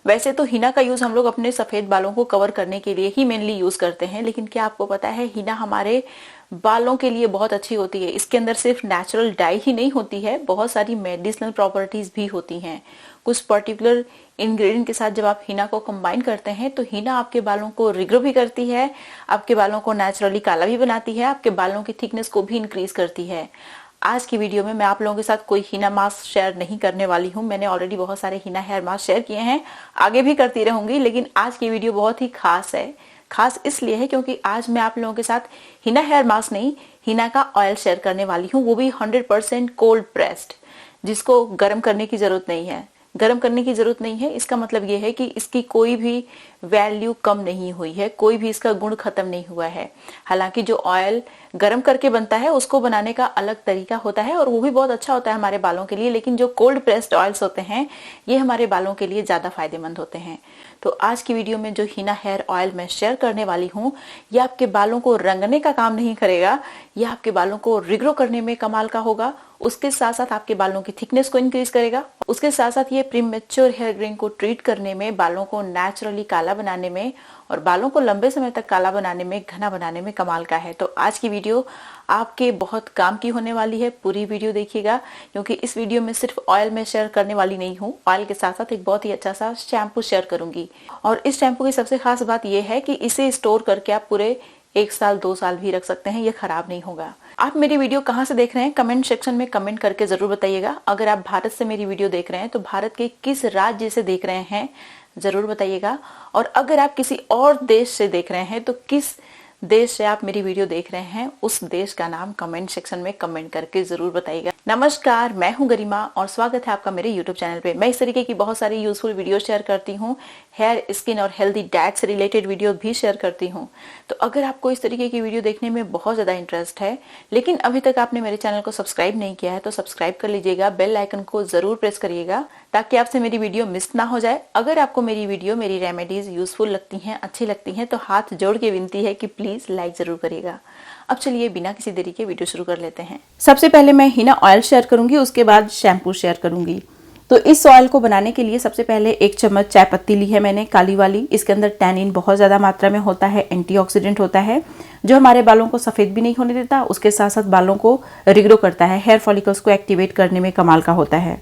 वैसे तो हीना का यूज हम लोग अपने सफेद बालों को कवर करने के लिए ही मेनली यूज करते हैं, लेकिन क्या आपको पता है हीना हमारे बालों के लिए बहुत अच्छी होती है। इसके अंदर सिर्फ नेचुरल डाई ही नहीं होती है, बहुत सारी मेडिसिनल प्रॉपर्टीज भी होती हैं। कुछ पर्टिकुलर इंग्रेडिएंट के साथ जब आप हीना को कंबाइन करते हैं तो हीना आपके बालों को रिग्रो भी करती है, आपके बालों को नेचुरली काला भी बनाती है, आपके बालों की थिकनेस को भी इंक्रीज करती है। आज की वीडियो में मैं आप लोगों के साथ कोई हीना मास्क शेयर नहीं करने वाली हूँ। मैंने ऑलरेडी बहुत सारे हीना हेयर मास्क शेयर किए हैं, आगे भी करती रहूंगी, लेकिन आज की वीडियो बहुत ही खास है। खास इसलिए है क्योंकि आज मैं आप लोगों के साथ हीना हेयर मास्क नहीं, हीना का ऑयल शेयर करने वाली हूँ, वो भी 100% कोल्ड प्रेस्ड, जिसको गर्म करने की जरूरत नहीं है। गर्म करने की जरूरत नहीं है, इसका मतलब ये है कि इसकी कोई भी वैल्यू कम नहीं हुई है, कोई भी इसका गुण खत्म नहीं हुआ है। हालांकि जो ऑयल गर्म करके बनता है उसको बनाने का अलग तरीका होता है और वो भी बहुत अच्छा होता है हमारे बालों के लिए, लेकिन जो कोल्ड प्रेस्ड ऑयल्स होते हैं ये हमारे बालों के लिए ज्यादा फायदेमंद होते हैं। तो आज की वीडियो में जो हीना हेयर ऑयल मैं शेयर करने वाली हूँ, ये आपके बालों को रंगने का काम नहीं करेगा, ये आपके बालों को रिग्रो करने में कमाल का होगा। उसके साथ साथ आपके बालों की थिकनेस को इंक्रीज करेगा। उसके साथ साथ ये प्रीमेच्योर हेयर ग्रेइंग को ट्रीट करने में, बालों को नेचुरली काला बनाने में और बालों को लंबे समय तक काला बनाने में, घना बनाने में कमाल का है। तो आज की वीडियो आपके बहुत काम की होने वाली है, पूरी वीडियो देखिएगा, क्योंकि इस वीडियो में सिर्फ ऑयल में शेयर करने वाली नहीं हूँ, ऑयल के साथ साथ एक बहुत ही अच्छा सा शैम्पू शेयर करूंगी। और इस शैम्पू की सबसे खास बात यह है कि इसे स्टोर करके आप पूरे 1 साल 2 साल भी रख सकते हैं, ये खराब नहीं होगा। आप मेरी वीडियो कहाँ से देख रहे हैं कमेंट सेक्शन में कमेंट करके जरूर बताइएगा। अगर आप भारत से मेरी वीडियो देख रहे हैं तो भारत के किस राज्य से देख रहे हैं जरूर बताइएगा। और अगर आप किसी और देश से देख रहे हैं तो किस देश से आप मेरी वीडियो देख रहे हैं उस देश का नाम कमेंट सेक्शन में कमेंट करके जरूर बताइएगा। नमस्कार, मैं हूं गरिमा और स्वागत है आपका मेरे यूट्यूब चैनल पे। मैं इस तरीके की बहुत सारी यूजफुल वीडियो शेयर करती हूं, हेयर, स्किन और हेल्दी डाइट से रिलेटेड वीडियो भी शेयर करती हूं। तो अगर आपको इस तरीके की वीडियो देखने में बहुत ज्यादा इंटरेस्ट है, लेकिन अभी तक आपने मेरे चैनल को सब्सक्राइब नहीं किया है तो सब्सक्राइब कर लीजिएगा, बेल आइकन को जरूर प्रेस करिएगा ताकि आपसे मेरी वीडियो मिस ना हो जाए। अगर आपको मेरी वीडियो, मेरी रेमेडीज यूजफुल लगती हैं, अच्छी लगती हैं तो हाथ जोड़ के विनती है कि प्लीज लाइक जरूर करिएगा। अब चलिए बिना किसी देरी के वीडियो शुरू कर लेते हैं। सबसे पहले मैं हीना ऑयल शेयर करूंगी, उसके बाद शैम्पू शेयर करूंगी। तो इस ऑयल को बनाने के लिए सबसे पहले 1 चम्मच चाय पत्ती ली है मैंने, काली वाली। इसके अंदर टैनिन बहुत ज्यादा मात्रा में होता है, एंटीऑक्सीडेंट होता है जो हमारे बालों को सफेद भी नहीं होने देता, उसके साथ साथ बालों को रिग्रो करता है, हेयर फॉलिकल्स को एक्टिवेट करने में कमाल का होता है।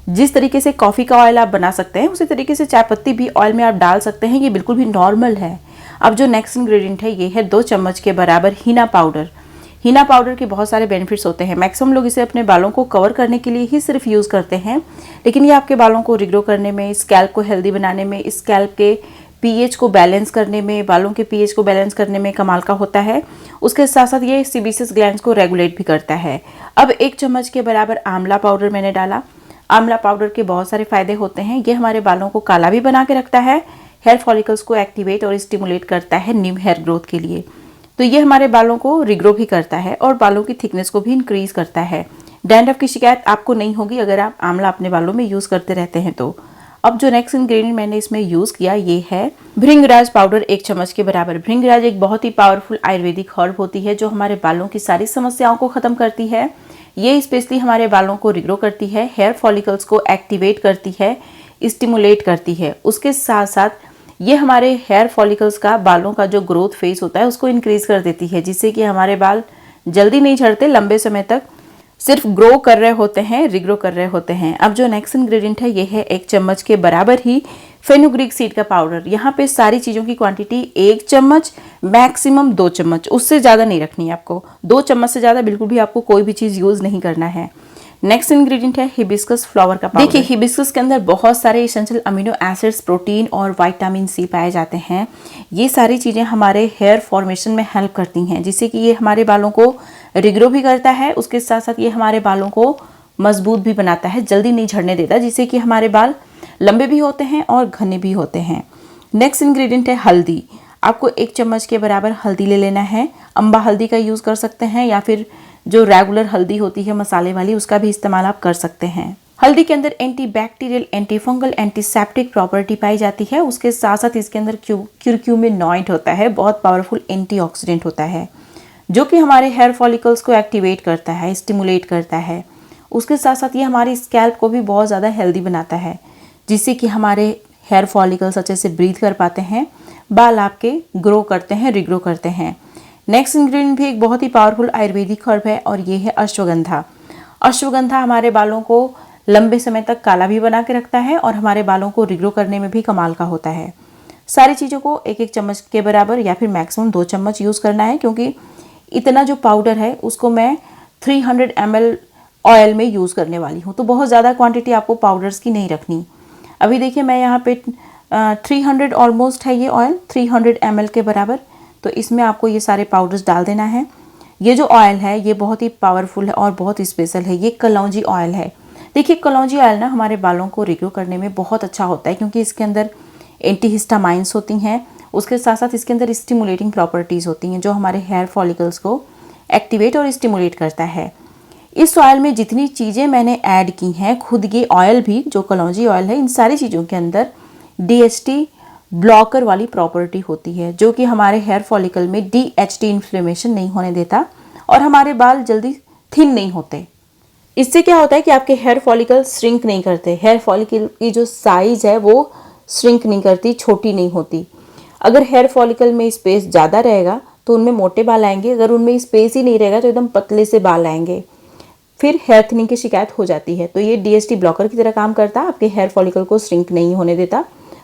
जिस तरीके से कॉफी का ऑयल आप बना सकते हैं उसी तरीके से चाय पत्ती भी ऑयल में आप डाल सकते हैं, ये बिल्कुल भी नॉर्मल है। अब जो नेक्स्ट इंग्रेडिएंट है ये है 2 चम्मच के बराबर हीना पाउडर। हीना पाउडर के बहुत सारे बेनिफिट्स होते हैं। मैक्सिमम लोग इसे अपने बालों को कवर करने के लिए ही सिर्फ यूज करते हैं, लेकिन ये आपके बालों को रिग्रो करने में, स्कैल्प को हेल्दी बनाने में, स्कैल्प के पीएच को बैलेंस करने में, बालों के पीएच को बैलेंस करने में कमाल का होता है। उसके साथ साथ ये सीबेसियस ग्लैंड्स को रेगुलेट भी करता है। अब 1 चम्मच के बराबर आंवला पाउडर मैंने डाला। आंवला पाउडर के बहुत सारे फायदे होते हैं, ये हमारे बालों को काला भी बना के रखता है, हेयर फॉलिकल्स को एक्टिवेट और स्टिमुलेट करता है न्यू हेयर ग्रोथ के लिए। तो ये हमारे बालों को रिग्रो भी करता है और बालों की थिकनेस को भी इंक्रीज करता है। डैंड्रफ की शिकायत आपको नहीं होगी अगर आप आंवला अपने बालों में यूज करते रहते हैं तो। अब जो नेक्स्ट इंग्रेडिएंट मैंने इसमें यूज किया ये है भृंगराज पाउडर 1 चम्मच के बराबर। भृंगराज एक बहुत ही पावरफुल आयुर्वेदिक हर्ब होती है जो हमारे बालों की सारी समस्याओं को खत्म करती है। ये स्पेशली हमारे बालों को रिग्रो करती है, हेयर फॉलिकल्स को एक्टिवेट करती है, स्टिमुलेट करती है। उसके साथ साथ ये हमारे हेयर फॉलिकल्स का, बालों का जो ग्रोथ फेज होता है उसको इंक्रीज कर देती है, जिससे कि हमारे बाल जल्दी नहीं झड़ते, लंबे समय तक सिर्फ ग्रो कर रहे होते हैं, रिग्रो कर रहे होते हैं। अब जो नेक्स्ट इंग्रेडिएंट है ये है 1 चम्मच के बराबर ही फेनुग्रीक सीड का पाउडर। यहाँ पे सारी चीजों की क्वांटिटी 1 चम्मच, मैक्सिमम 2 चम्मच, उससे ज्यादा नहीं रखनी है आपको। 2 चम्मच से ज्यादा बिल्कुल भी आपको कोई भी चीज यूज नहीं करना है। नेक्स्ट इंग्रेडिएंट है हिबिस्कस फ्लावर का पाउडर। देखिए हिबिस्कस के अंदर बहुत सारे एसेंशियल अमीनो एसिड्स, प्रोटीन और विटामिन सी पाए जाते हैं। ये सारी चीजें हमारे हेयर फॉर्मेशन में हेल्प करती हैं, जिससे कि ये हमारे बालों को रिग्रो भी करता है, उसके साथ साथ ये हमारे बालों को मजबूत भी बनाता है, जल्दी नहीं झड़ने देता, जिससे कि हमारे बाल लंबे भी होते हैं और घने भी होते हैं। नेक्स्ट इंग्रेडिएंट है हल्दी। आपको 1 चम्मच के बराबर हल्दी ले लेना है। अम्बा हल्दी का यूज कर सकते हैं या फिर जो रेगुलर हल्दी होती है मसाले वाली, उसका भी इस्तेमाल आप कर सकते हैं। हल्दी के अंदर एंटीबैक्टीरियल, एंटीफंगल, एंटीसेप्टिक प्रॉपर्टी पाई जाती है। उसके साथ साथ इसके अंदर क्यूरक्यूमिनॉइड होता है, बहुत पावरफुल एंटीऑक्सीडेंट होता है जो कि हमारे हेयर फॉलिकल्स को एक्टिवेट करता है, स्टिमुलेट करता है। उसके साथ साथ ये हमारी स्कैल्प को भी बहुत ज़्यादा हेल्दी बनाता है, जिससे कि हमारे हेयर फॉलिकल्स अच्छे से ब्रीथ कर पाते हैं, बाल आपके ग्रो करते हैं, रिग्रो करते हैं। नेक्स्ट इंग्रेडिएंट भी एक बहुत ही पावरफुल आयुर्वेदिक हर्ब है और ये है अश्वगंधा। अश्वगंधा हमारे बालों को लंबे समय तक काला भी बना के रखता है और हमारे बालों को रिग्रो करने में भी कमाल का होता है। सारी चीज़ों को एक एक चम्मच के बराबर या फिर मैक्सिमम 2 चम्मच यूज़ करना है, क्योंकि इतना जो पाउडर है उसको मैं 300 ml ऑयल में यूज़ करने वाली हूँ, तो बहुत ज़्यादा क्वांटिटी आपको पाउडर्स की नहीं रखनी। अभी देखिए मैं यहाँ पे 300 ऑलमोस्ट है ये ऑयल, 300 ml के बराबर। तो इसमें आपको ये सारे पाउडर्स डाल देना है। ये जो ऑयल है ये बहुत ही पावरफुल है और बहुत स्पेशल है, ये कलौंजी ऑयल है। देखिए कलौंजी ऑयल ना हमारे बालों को रिग्रो करने में बहुत अच्छा होता है, क्योंकि इसके अंदर एंटीहिस्टामाइंस होती हैं, उसके साथ साथ इसके अंदर स्टिमुलेटिंग प्रॉपर्टीज़ होती हैं जो हमारे हेयर फॉलिकल्स को एक्टिवेट और स्टिमुलेट करता है। इस ऑयल में जितनी चीज़ें मैंने ऐड की हैं, खुद ये ऑयल भी जो कलौंजी ऑयल है, इन सारी चीज़ों के अंदर DHT ब्लॉकर वाली प्रॉपर्टी होती है, जो कि हमारे हेयर फॉलिकल में DHT इन्फ्लेमेशन नहीं होने देता और हमारे बाल जल्दी थिन नहीं होते। इससे क्या होता है कि आपके हेयर फॉलिकल श्रिंक नहीं करते, हेयर फॉलिकल की जो साइज है वो श्रिंक नहीं करती, छोटी नहीं होती। अगर हेयर फॉलिकल में स्पेस ज़्यादा रहेगा तो उनमें मोटे बाल आएंगे, अगर उनमें स्पेस ही नहीं रहेगा तो एकदम पतले से बाल आएंगे, फिर हेयर थिनिंग की शिकायत हो जाती है। तो ये DHT ब्लॉकर की तरह काम करता है, आपके हेयर फॉलिकल को श्रिंक नहीं होने देता,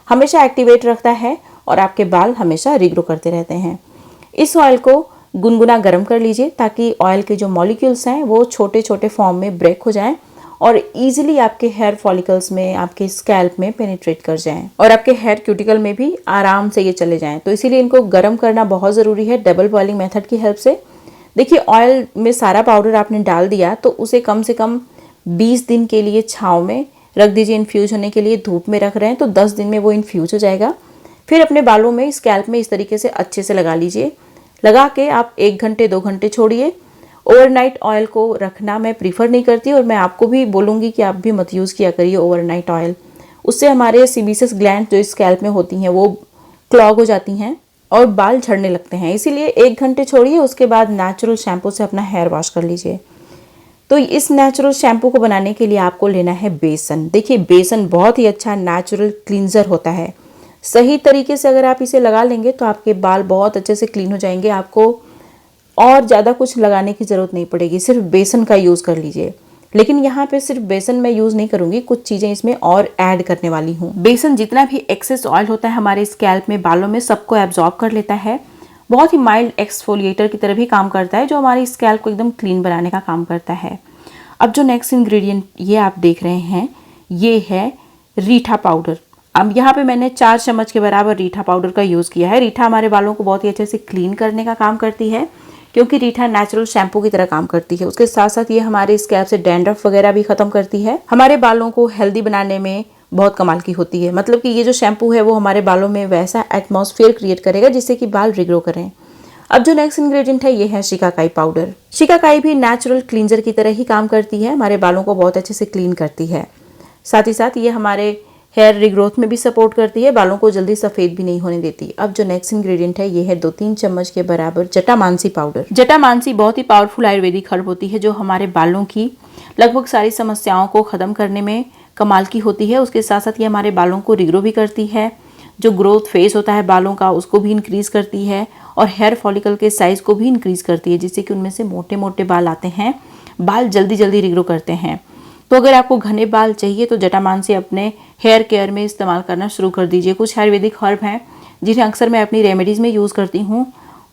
हमेशा एक्टिवेट रखता है और आपके बाल हमेशा रिग्रो करते रहते हैं। इस ऑयल को गुनगुना गर्म कर लीजिए ताकि ऑयल के जो मॉलिक्यूल्स हैं वो छोटे छोटे फॉर्म में ब्रेक हो जाएं और इजीली आपके हेयर फॉलिकल्स में, आपके स्कैल्प में पेनिट्रेट कर जाएं और आपके हेयर क्यूटिकल में भी आराम से ये चले जाएं। तो इसीलिए इनको गर्म करना बहुत ज़रूरी है डबल बॉइलिंग मेथड की हेल्प से। देखिए ऑयल में सारा पाउडर आपने डाल दिया तो उसे कम से कम 20 दिन के लिए छाँव में रख दीजिए। इन्फ्यूज होने के लिए धूप में रख रहे हैं तो 10 दिन में वो इन्फ्यूज हो जाएगा। फिर अपने बालों में, स्कैल्प में इस तरीके से अच्छे से लगा लीजिए। लगा के आप 1 घंटे 2 घंटे छोड़िए। ओवरनाइट ऑयल को रखना मैं प्रीफर नहीं करती और मैं आपको भी बोलूँगी कि आप भी मत यूज़ किया करिए ओवरनाइट ऑयल। उससे हमारे सीबीसियस ग्लैंड जो स्कैल्प में होती हैं वो क्लॉग हो जाती हैं और बाल झड़ने लगते हैं। इसीलिए 1 घंटे छोड़िए, उसके बाद नेचुरल शैम्पू से अपना हेयर वॉश कर लीजिए। तो इस नेचुरल शैम्पू को बनाने के लिए आपको लेना है बेसन। देखिए बेसन बहुत ही अच्छा नेचुरल क्लींजर होता है। सही तरीके से अगर आप इसे लगा लेंगे तो आपके बाल बहुत अच्छे से क्लीन हो जाएंगे। आपको और ज़्यादा कुछ लगाने की ज़रूरत नहीं पड़ेगी, सिर्फ बेसन का यूज़ कर लीजिए। लेकिन यहाँ पे सिर्फ बेसन मैं यूज़ नहीं करूँगी, कुछ चीज़ें इसमें और ऐड करने वाली हूँ। बेसन जितना भी एक्सेस ऑयल होता है हमारे स्कैल्प में, बालों में, सबको एब्जॉर्ब कर लेता है। बहुत ही माइल्ड एक्सफोलिएटर की तरह भी काम करता है, जो हमारी स्कैल्प को एकदम क्लीन बनाने का काम करता है। अब जो नेक्स्ट इंग्रेडिएंट ये आप देख रहे हैं ये है रीठा पाउडर। अब यहाँ पे मैंने 4 चम्मच के बराबर रीठा पाउडर का यूज़ किया है। रीठा हमारे बालों को बहुत ही अच्छे से क्लीन करने का काम करती है, क्योंकि रीठा नेचुरल शैम्पू की तरह काम करती है। उसके साथ साथ ये हमारे स्कैल्प से डैंड्रफ वगैरह भी खत्म करती है। हमारे बालों को हेल्दी बनाने में बहुत कमाल की होती है। मतलब कि ये जो शैम्पू है वो हमारे बालों में वैसा एटमॉस्फेयर क्रिएट करेगा जिससे कि बाल रिग्रो करें। अब जो नेक्स्ट इंग्रेडिएंट है ये है शिकाकाई पाउडर। शिकाकाई भी नेचुरल क्लींजर की तरह ही काम करती है, हमारे बालों को बहुत अच्छे से क्लीन करती है। साथ ही साथ ये हमारे हेयर रिग्रोथ में भी सपोर्ट करती है, बालों को जल्दी सफ़ेद भी नहीं होने देती। अब जो नेक्स्ट इंग्रेडिएंट है ये है 2-3 चम्मच के बराबर जटामांसी पाउडर। जटामांसी बहुत ही पावरफुल आयुर्वेदिक हर्ब होती है, जो हमारे बालों की लगभग सारी समस्याओं को ख़त्म करने में कमाल की होती है। उसके साथ साथ ये हमारे बालों को रिग्रो भी करती है, जो ग्रोथ फेज होता है बालों का उसको भी इंक्रीज़ करती है और हेयर फॉलिकल के साइज़ को भी इंक्रीज़ करती है, जिससे कि उनमें से मोटे मोटे बाल आते हैं, बाल जल्दी जल्दी रिग्रो करते हैं। तो अगर आपको घने बाल चाहिए तो जटामांसी अपने हेयर केयर में इस्तेमाल करना शुरू कर दीजिए। कुछ आयुर्वेदिक हर्ब हैं जिन्हें अक्सर मैं अपनी रेमेडीज़ में यूज़ करती हूँ,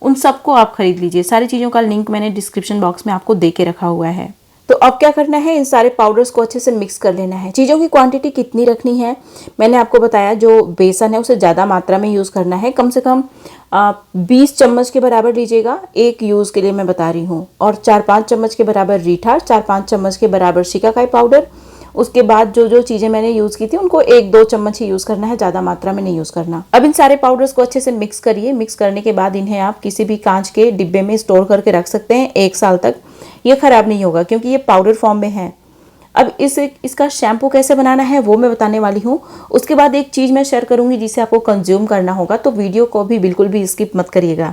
उन सबको आप खरीद लीजिए। सारी चीज़ों का लिंक मैंने डिस्क्रिप्शन बॉक्स में आपको दे के रखा हुआ है। तो अब क्या करना है, इन सारे पाउडर्स को अच्छे से मिक्स कर लेना है। चीज़ों की क्वांटिटी कितनी रखनी है मैंने आपको बताया, जो बेसन है उसे ज़्यादा मात्रा में यूज़ करना है, कम से कम 20 चम्मच के बराबर लीजिएगा, एक यूज़ के लिए मैं बता रही हूँ। और 4-5 चम्मच के बराबर रीठा, 4-5 चम्मच के बराबर शिकाकाई पाउडर। उसके बाद जो जो चीज़ें मैंने यूज़ की थी उनको 1-2 चम्मच ही यूज़ करना है, ज़्यादा मात्रा में नहीं यूज़ करना। अब इन सारे पाउडर्स को अच्छे से मिक्स करिए। मिक्स करने के बाद इन्हें आप किसी भी कांच के डिब्बे में स्टोर करके रख सकते हैं 1 साल तक। ये ख़राब नहीं होगा क्योंकि ये पाउडर फॉर्म में है। अब इसका शैम्पू कैसे बनाना है वो मैं बताने वाली हूँ। उसके बाद एक चीज़ मैं शेयर करूँगी जिसे आपको कंज्यूम करना होगा, तो वीडियो को भी बिल्कुल भी स्किप मत करिएगा,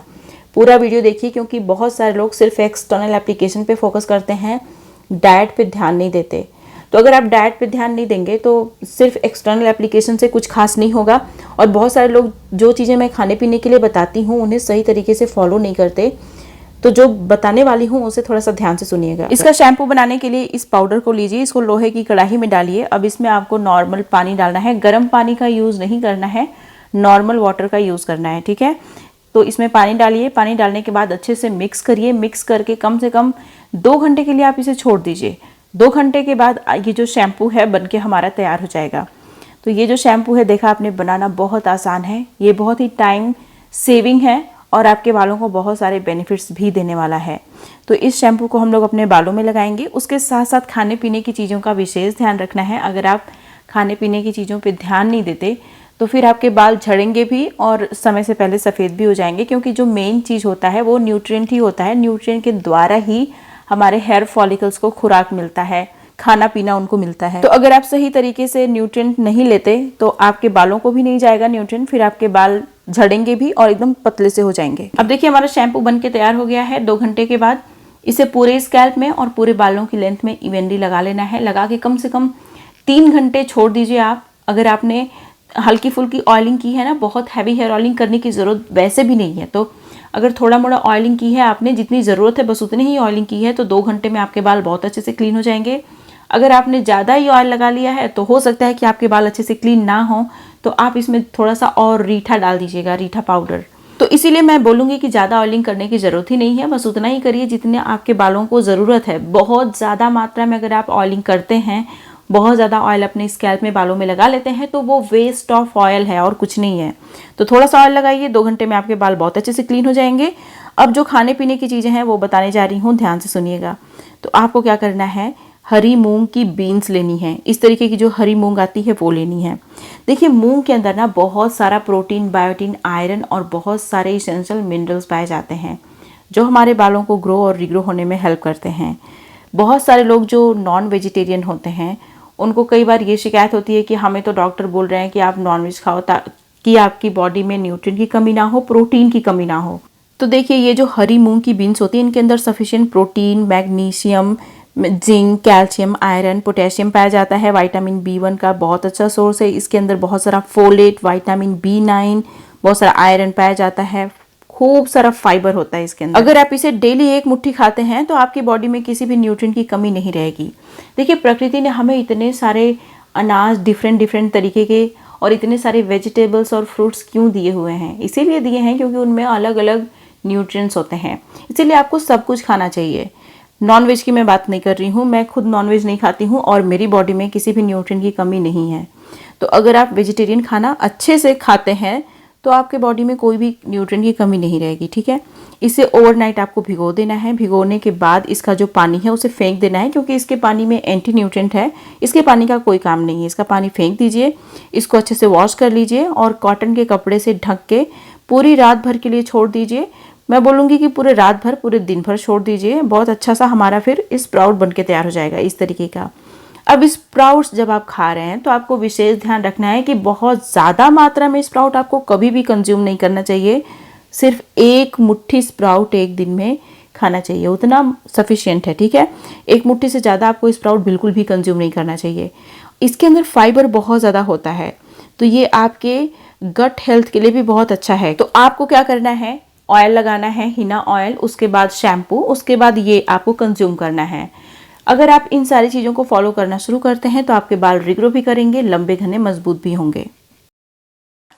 पूरा वीडियो देखिए, क्योंकि बहुत सारे लोग सिर्फ एक्सटर्नल एप्लीकेशन पे फोकस करते हैं, डाइट पे ध्यान नहीं देते। तो अगर आप डाइट पे ध्यान नहीं देंगे तो सिर्फ एक्सटर्नल एप्लीकेशन से कुछ खास नहीं होगा। और बहुत सारे लोग जो चीज़ें मैं खाने पीने के लिए बताती हूँ उन्हें सही तरीके से फॉलो नहीं करते। तो जो बताने वाली हूँ उसे थोड़ा सा ध्यान से सुनिएगा। इसका शैम्पू बनाने के लिए इस पाउडर को लीजिए, इसको लोहे की कढ़ाई में डालिए। अब इसमें आपको नॉर्मल पानी डालना है, गर्म पानी का यूज़ नहीं करना है, नॉर्मल वाटर का यूज़ करना है, ठीक है। तो इसमें पानी डालिए, पानी डालने के बाद अच्छे से मिक्स करिए। मिक्स करके कम से कम 2 घंटे के लिए आप इसे छोड़ दीजिए। 2 घंटे के बाद ये जो शैम्पू है बनके हमारा तैयार हो जाएगा। तो ये जो शैम्पू है देखा आपने, बनाना बहुत आसान है, ये बहुत ही टाइम सेविंग है और आपके बालों को बहुत सारे बेनिफिट्स भी देने वाला है। तो इस शैम्पू को हम लोग अपने बालों में लगाएंगे। उसके साथ साथ खाने पीने की चीज़ों का विशेष ध्यान रखना है। अगर आप खाने पीने की चीज़ों पे ध्यान नहीं देते तो फिर आपके बाल झड़ेंगे भी और समय से पहले सफ़ेद भी हो जाएंगे, क्योंकि जो मेन चीज़ होता है वो न्यूट्रिएंट ही होता है। न्यूट्रिएंट के द्वारा ही हमारे हेयर फॉलिकल्स को खुराक मिलता है, खाना पीना उनको मिलता है। तो अगर आप सही तरीके से न्यूट्रिएंट नहीं लेते तो आपके बालों को भी नहीं जाएगा न्यूट्रिएंट, फिर आपके बाल झड़ेंगे भी और एकदम पतले से हो जाएंगे। अब देखिए हमारा शैम्पू बन के तैयार हो गया है। 2 घंटे के बाद इसे पूरे स्कैल्प में और पूरे बालों की लेंथ में इवनली लगा लेना है। लगा के कम से कम 3 घंटे छोड़ दीजिए आप। अगर आपने हल्की फुल्की ऑयलिंग की है ना, बहुत हैवी हेयर ऑयलिंग करने की ज़रूरत वैसे भी नहीं है। तो अगर थोड़ा मोड़ा ऑयलिंग की है आपने, जितनी ज़रूरत है बस उतनी ही ऑयलिंग की है, तो 2 घंटे में आपके बाल बहुत अच्छे से क्लीन हो जाएंगे। अगर आपने ज़्यादा ही ऑयल लगा लिया है तो हो सकता है कि आपके बाल अच्छे से क्लीन ना हो, तो आप इसमें थोड़ा सा और रीठा डाल दीजिएगा, रीठा पाउडर। तो इसीलिए मैं बोलूँगी कि ज़्यादा ऑयलिंग करने की ज़रूरत ही नहीं है, बस उतना ही करिए जितने आपके बालों को ज़रूरत है। बहुत ज़्यादा मात्रा में अगर आप ऑयलिंग करते हैं, बहुत ज़्यादा ऑयल अपने स्कैल्प में बालों में लगा लेते हैं, तो वो वेस्ट ऑफ ऑयल है और कुछ नहीं है। तो थोड़ा सा ऑयल लगाइए, 2 घंटे में आपके बाल बहुत अच्छे से क्लीन हो जाएंगे। अब जो खाने पीने की चीज़ें हैं वो बताने जा रही हूँ, ध्यान से सुनिएगा। तो आपको क्या करना है, हरी मूंग की बीन्स लेनी है। इस तरीके की जो हरी मूंग आती है वो लेनी है। देखिए मूंग के अंदर ना बहुत सारा प्रोटीन, बायोटीन, आयरन और बहुत सारे इसेंशियल मिनरल्स पाए जाते हैं जो हमारे बालों को ग्रो और रिग्रो होने में हेल्प करते हैं। बहुत सारे लोग जो नॉन वेजिटेरियन होते हैं उनको कई बार ये शिकायत होती है कि हमें तो डॉक्टर बोल रहे हैं कि आप नॉनवेज खाओ ताकि आपकी बॉडी में न्यूट्रिएंट की कमी ना हो, प्रोटीन की कमी ना हो। तो देखिए ये जो हरी मूंग की बीन्स होती है इनके अंदर sufficient protein, magnesium, zinc, calcium, iron, potassium पाया जाता है। विटामिन B1 का बहुत अच्छा सोर्स है। इसके अंदर बहुत सारा फोलेट, विटामिन B9, बहुत सारा आयरन पाया जाता है। खूब सारा फाइबर होता है इसके अंदर। अगर आप इसे डेली 1 मुट्ठी खाते हैं तो आपकी बॉडी में किसी भी न्यूट्रिएंट की कमी नहीं रहेगी। देखिए प्रकृति ने हमें इतने सारे अनाज डिफरेंट तरीके के और इतने सारे वेजिटेबल्स और फ्रूट्स क्यों दिए हुए हैं? इसीलिए दिए हैं क्योंकि उनमें अलग अलग न्यूट्रिएंट्स होते हैं। इसीलिए आपको सब कुछ खाना चाहिए। नॉनवेज की मैं बात नहीं कर रही हूँ, मैं खुद नॉनवेज नहीं खाती हूँ और मेरी बॉडी में किसी भी न्यूट्रिएंट की कमी नहीं है। तो अगर आप वेजिटेरियन खाना अच्छे से खाते हैं तो आपके बॉडी में कोई भी न्यूट्रिएंट की कमी नहीं रहेगी, ठीक है। इसे ओवरनाइट आपको भिगो देना है। भिगोने के बाद इसका जो पानी है उसे फेंक देना है, क्योंकि इसके पानी में एंटी न्यूट्रिएंट है। इसके पानी का कोई काम नहीं है, इसका पानी फेंक दीजिए। इसको अच्छे से वॉश कर लीजिए और कॉटन के कपड़े से ढक के पूरी रात भर के लिए छोड़ दीजिए। मैं बोलूँगी कि पूरे रात भर, पूरे दिन भर छोड़ दीजिए। बहुत अच्छा सा हमारा फिर स्प्राउट बन के तैयार हो जाएगा इस तरीके का। अब स्प्राउट्स जब आप खा रहे हैं तो आपको विशेष ध्यान रखना है कि बहुत ज़्यादा मात्रा में स्प्राउट आपको कभी भी कंज्यूम नहीं करना चाहिए। सिर्फ 1 मुट्ठी स्प्राउट एक दिन में खाना चाहिए, उतना सफिशिएंट है, ठीक है। 1 मुट्ठी से ज़्यादा आपको स्प्राउट बिल्कुल भी कंज्यूम नहीं करना चाहिए। इसके अंदर फाइबर बहुत ज़्यादा होता है, तो ये आपके गट हेल्थ के लिए भी बहुत अच्छा है। तो आपको क्या करना है, ऑयल लगाना है, हिना ऑयल, उसके बाद शैम्पू, उसके बाद ये आपको कंज्यूम करना है। अगर आप इन सारी चीज़ों को फॉलो करना शुरू करते हैं तो आपके बाल रिग्रो भी करेंगे, लंबे घने मजबूत भी होंगे।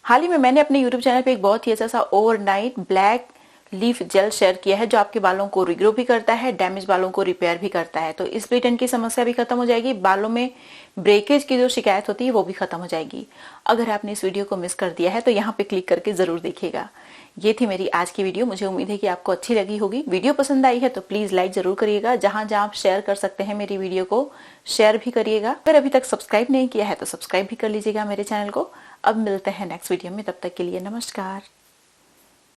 हाल ही में मैंने अपने YouTube चैनल पे एक बहुत ही अच्छा सा overnight black leaf gel share किया है जो आपके बालों को रिग्रो भी करता है, डैमेज बालों को रिपेयर भी करता है। तो स्प्लिट एंड की समस्या भी खत्म हो जाएगी, बालों में ब्रेकेज की जो शिकायत होती है वो भी खत्म हो जाएगी। अगर आपने इस वीडियो को मिस कर दिया है तो यहाँ पे क्लिक करके जरूर देखिएगा। ये थी मेरी आज की वीडियो, मुझे उम्मीद है कि आपको अच्छी लगी होगी। वीडियो पसंद आई है तो प्लीज लाइक जरूर करिएगा। जहां जहां आप शेयर कर सकते हैं मेरी वीडियो को शेयर भी करिएगा। अगर अभी तक सब्सक्राइब नहीं किया है तो सब्सक्राइब भी कर लीजिएगा मेरे चैनल को। अब मिलते हैं नेक्स्ट वीडियो में, तब तक के लिए नमस्कार।